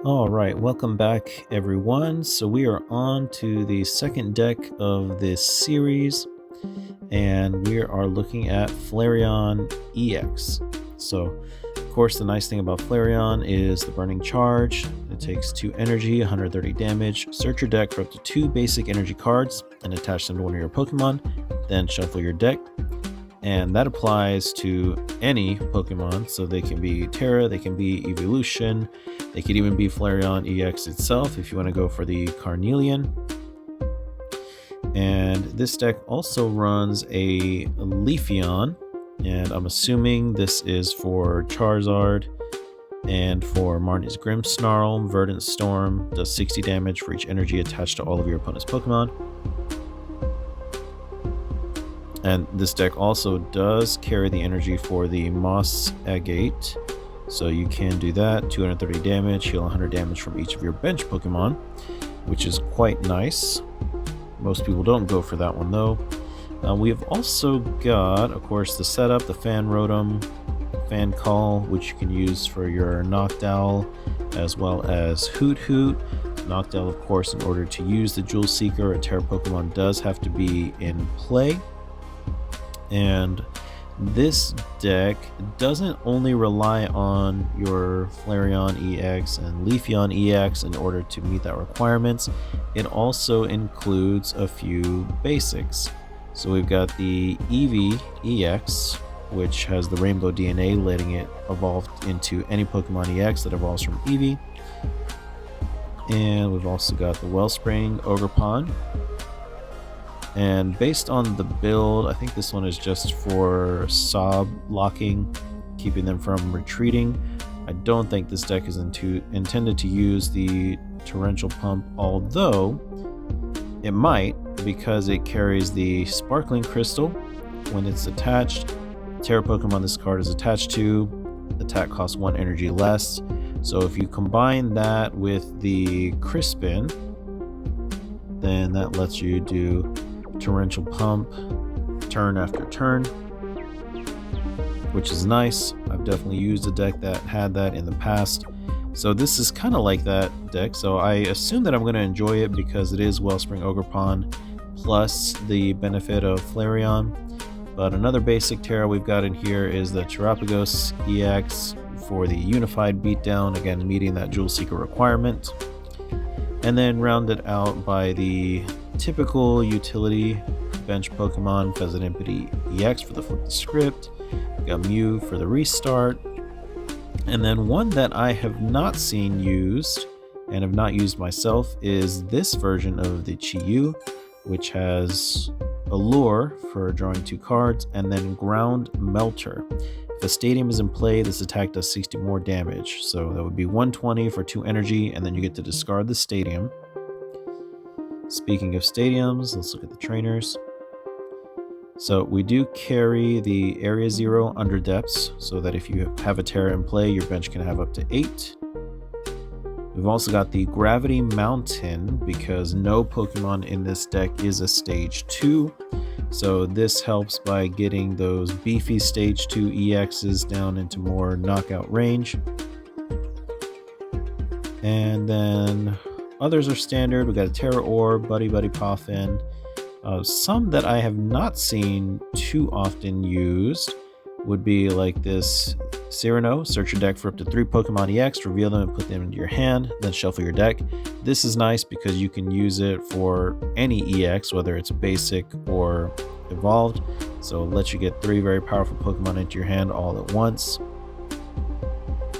All right, welcome back, everyone. So we are on to the second deck of this series, and we are looking at Flareon EX. So, of course, the nice thing about Flareon is the Burning Charge. It takes 2 energy, 130 damage. Search your deck for up to 2 basic energy cards and attach them to one of your Pokemon. Then shuffle your deck. And that applies to any Pokemon, so they can be Terra, they can be Evolution, they could even be Flareon EX itself if you want to go for the Carnelian. And this deck also runs a Leafeon, and I'm assuming this is for Charizard and for Marnie's Grimmsnarl. Verdant Storm does 60 damage for each energy attached to all of your opponent's Pokemon. And this deck also does carry the energy for the Moss Agate, so you can do that. 230 damage, heal 100 damage from each of your bench Pokemon, which is quite nice. Most people don't go for that one though. We have also got, of course, the setup, the Fan Rotom, Fan Call, which you can use for your Noctowl, as well as Hoot Hoot. Noctowl, of course, in order to use the Jewel Seeker, a Terra Pokemon does have to be in play. And this deck doesn't only rely on your Flareon EX and Leafeon EX in order to meet that requirements. It also includes a few basics. So we've got the Eevee EX, which has the Rainbow DNA, letting it evolve into any Pokemon EX that evolves from Eevee. And we've also got the Wellspring Ogerpon. And based on the build, I think this one is just for Sob locking, keeping them from retreating. I don't think this deck is intended to use the Torrential Pump, although it might, because it carries the Sparkling Crystal. When it's attached, Terra Pokemon this card is attached to, attack costs 1 energy less. So if you combine that with the Crispin, then that lets you do Torrential Pump turn after turn, which is nice. I've definitely used a deck that had that in the past, so this is kind of like that deck. So I assume that I'm going to enjoy it because it is Wellspring Ogerpon plus the benefit of Flareon. But another basic Terra we've got in here is the Terapagos EX for the Unified Beatdown, again meeting that Jewel Seeker requirement. And then rounded out by the typical utility bench Pokemon, Pheasantipede EX for the Flip the Script, we got Mew for the Restart, and then one that I have not seen used and have not used myself is this version of the Chi-Yu, which has Allure for drawing 2 cards, and then Ground Melter. If a stadium is in play, this attack does 60 more damage, so that would be 120 for 2 energy, and then you get to discard the stadium. Speaking of stadiums, let's look at the trainers. So we do carry the Area 0 Under Depths, so that if you have a Terra in play, your bench can have up to 8. We've also got the Gravity Mountain, because no Pokemon in this deck is a Stage 2. So this helps by getting those beefy Stage 2 EXs down into more knockout range. And then others are standard. We got a Terra Orb, Buddy Buddy Poffin. Some that I have not seen too often used would be like this Cyrano. Search your deck for up to 3 Pokemon EX, reveal them and put them into your hand, then shuffle your deck. This is nice because you can use it for any EX, whether it's basic or evolved. So it lets you get 3 very powerful Pokemon into your hand all at once.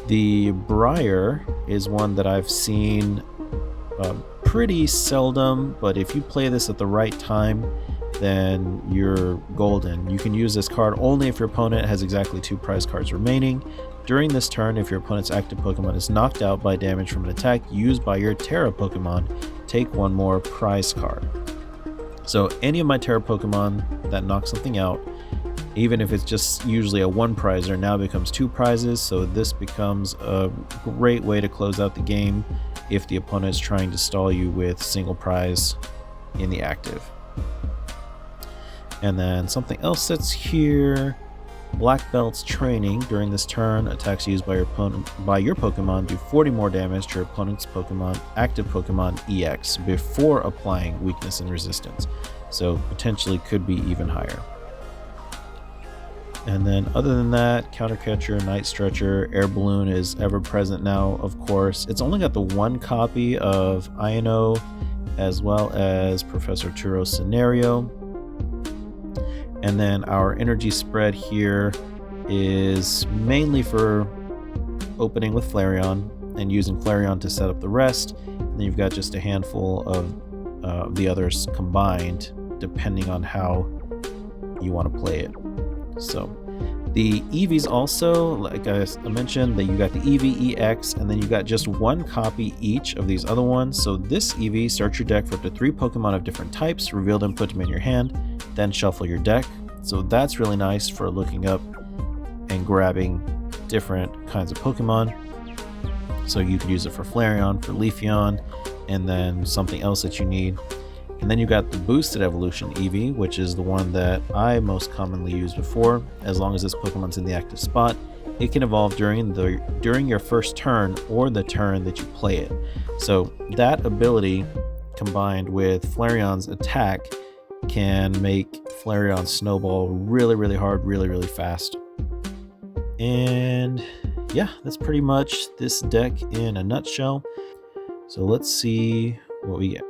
The Briar is one that I've seen pretty seldom, but if you play this at the right time, then you're golden. You can use this card only if your opponent has exactly 2 prize cards remaining. During this turn, if your opponent's active Pokemon is knocked out by damage from an attack used by your Terra Pokemon, take 1 more prize card. So any of my Terra Pokemon that knock something out, even if it's just usually a 1 prizer, now becomes 2 prizes, so this becomes a great way to close out the game if the opponent is trying to stall you with single prize in the active. And then something else that's here Black Belt's training. During this turn, attacks used by your Pokemon do 40 more damage to your opponent's active Pokemon EX before applying weakness and resistance. So potentially could be even higher. And then other than that, Counter Catcher, Night Stretcher, Air Balloon is ever present now, of course. It's only got the one copy of Ino as well as Professor Turo's Scenario. And then our energy spread here is mainly for opening with Flareon and using Flareon to set up the rest. And then you've got just a handful of the others combined, depending on how you want to play it. So the EVs also, like I mentioned, that you got the EV, EX, and then you got just one copy each of these other ones. So this EV, search your deck for up to 3 Pokemon of different types, reveal them, put them in your hand, then shuffle your deck. So that's really nice for looking up and grabbing different kinds of Pokemon. So you could use it for Flareon, for Leafeon, and then something else that you need. And then you got the Boosted Evolution EV, which is the one that I most commonly used before. As long as this Pokemon's in the active spot, it can evolve during your first turn or the turn that you play it. So that ability combined with Flareon's attack can make Flareon snowball really, really hard, really, really fast. And yeah, that's pretty much this deck in a nutshell. So let's see what we get.